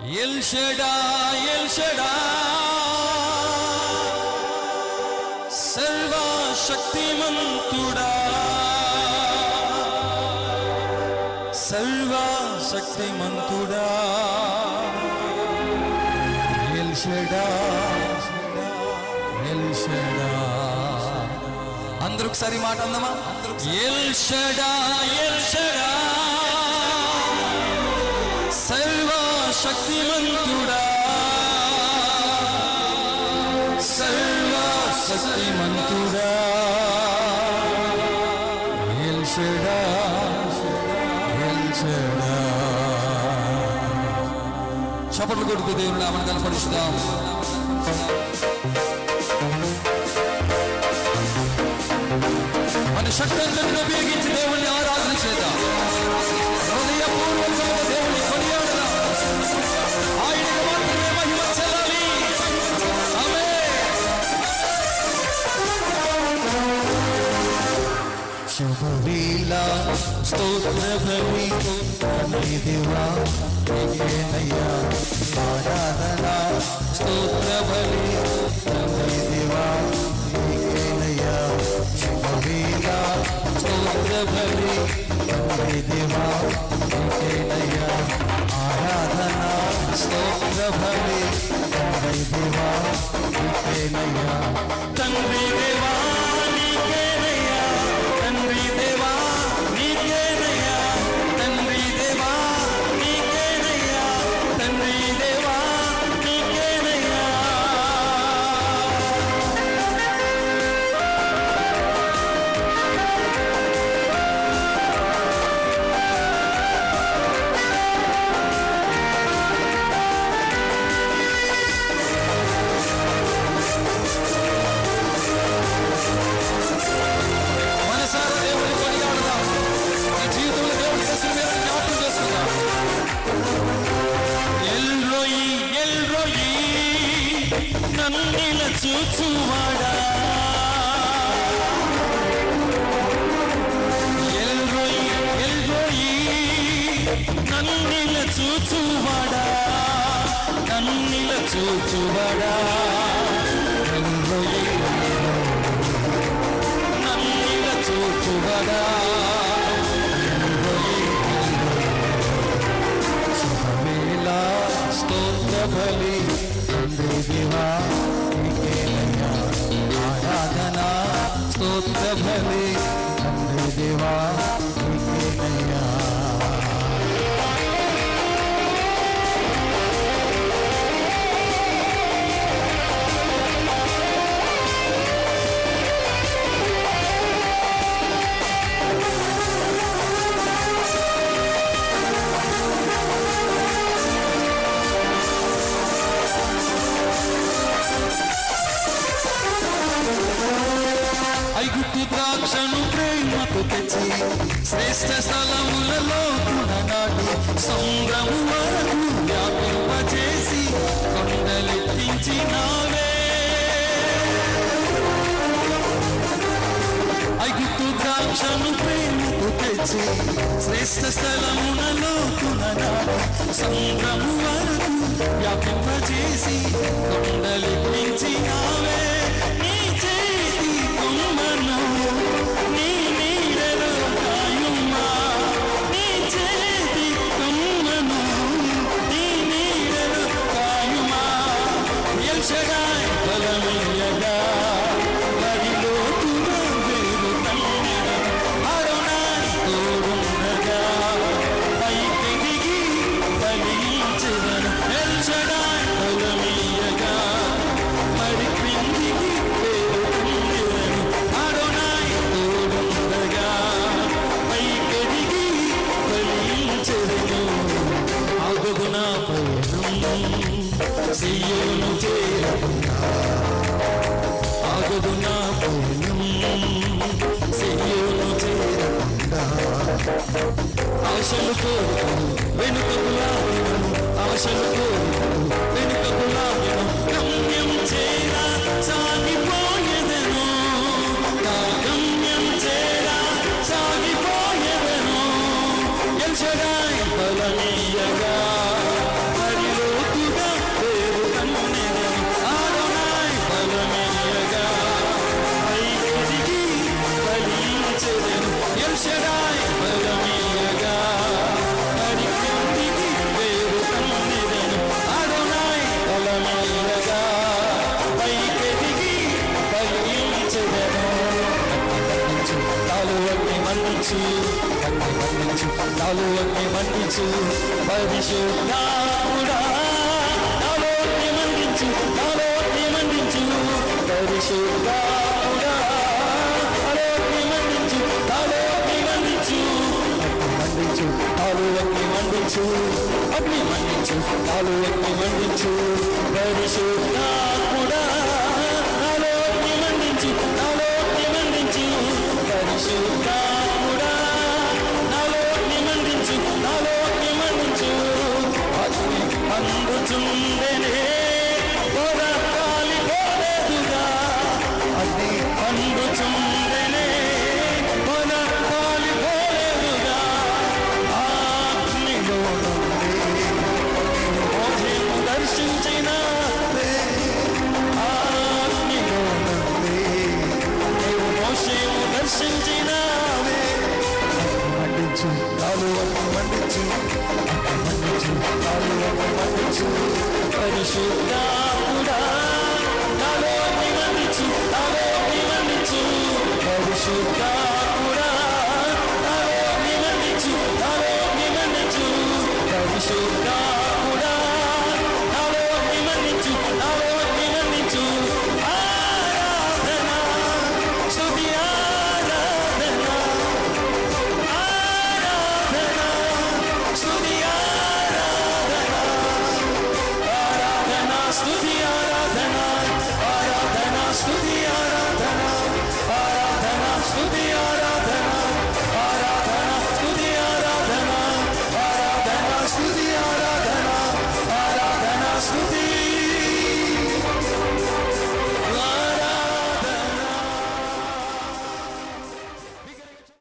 L Shaddai L Shaddai సర్వశక్తిమంతుడా సర్వశక్తిమంతుడా L Shaddai L Shaddai అందరూ ఒకసారి మాట అందామా ఎల్ షడాయ్ ఎల్ షడాయ్ సర్వశక్తిమంతుడా సర్వశక్తిమంతుడా ఎల్ షడాయ్ ఎల్ షడాయ్ చప్పట్లు కొడుతూ దేవుని నామమును కనపరుస్తాం. మన శక్తిని ఉపయోగించి దేవుణ్ణి ఆరాధన చేద్దాం. హృదయపూర్వకంగా దేవుని కొనియాడదాం. ఆయనకు మాత్రమే మహిమ చెల్లాలి. ఆమేన్. శుభవేళ స్తోత్ర బలి తండ్రి దేవా నీకేనయ్యా ఆరాధన స్తోత్ర బలి తండ్రి దేవా నీకేనయ్యా శుభవేళ స్తోత్ర బలి తండ్రి దేవా నీకేనయ్యా ఆరాధన స్తోత్ర బలి తండ్రి దేవా నీకేనయ్యా తండ్రి దేవా నీకేనయ్యా తండ్రి దేవా నీకేనయ్యా తండ్రి దేవా నీకేనయ్యా తండ్రి దేవా నీకేనయ్యా మనసారా దేవుని కొనియాడదాం. ఈ జీవితంలో దేవుని కోసం మీరు జ్ఞాపకం చేసుకుందాం. ఎల్రోయి ఎల్రోయి నన్నిల చూచువాడా ఎల్రోయి ఎల్రోయి నన్నిల చూచువాడా నన్నిల చూచువాడా ఎల్రోయి నన్నిల చూచువాడా శుభవేళ స్తోత్ర బలి తండ్రి దేవా నీకేనయ్యా ఆరాధన స్తోత్ర బలి తండ్రి దేవా నీకేనయ్యా ఐగుప్తు ద్రాక్షను ప్రేమతో తెచ్చి శ్రేష్ఠ స్థలములలో నాటి సంద్రము వరకు వ్యాపింపజేసి కొండలెత్తించినావే ఐగుప్తు ద్రాక్షను ప్రేమతో తెచ్చి శ్రేష్ఠ స్థలములలో నాటి సంద్రము వరకు వ్యాపింపజేసి కొండలెత్తించినావే నీ చేతి కొమ్మను నీ నీడలో కాయుమా నీ చేతి కొమ్మను నీ నీడలో కాయుమా ఎల్ షడాయ్ బలమయ్యగా వరిలో వేరు తన్నెను అరుణాయ్ తోడుండగా పైకి దిగి ఫలించెదను ఎల్ షడాయ్ బలమయ్యగా మరి క్రిందికి వేరు తన్నెను అరుణాయ్ తోడుండగా పైకి దిగి ఫలించెదను ఆగుగు నా పయనం సియోను చేరకుండా ఆగుగు నా పయనం సియోను చేరకుండా ఆశలు కోరుకు వెనుకకు లాగెను ఆశలు కోరుకు వెనుకకు లాగెను గమ్యం చేరా సాగిపోయేదెను నా గమ్యం చేరా సాగిపోయేదెను ఎల్ షడాయ్ బలమీయగా హరిలో మండించు నాలో అగ్ని మండించు పరిశుద్ధాత్ముడా నాలో అగ్ని మండించు నాలో అగ్ని మండించు పరిశుద్ధాత్ముడా నాలో అగ్ని మండించు నాలో అగ్ని మండించు మండించు నాలో అగ్ని మండించు అగ్ని మండించు నాలో అగ్ని మండించు పరిశుద్ధాత్ముడా నాలో అగ్ని మండించు నాలో అగ్ని మండించు పరిశుద్ధాత్ముడా నాలో అగ్ని మండించు నాలో అగ్ని మండించు అగ్ని మండుచుండెనే కాలిపోలేదుగా అగ్ని మండుచుండెనే కాలిపోలేదుగా అగ్నిలో మోహము దర్శించిన అగ్నిలో నీవు మోషేము దర్శించినావే మండించు నాలో అగ్ని మండించు మండించు నాలో అగ్ని మండించు పరిశుద్ధాత్ముడా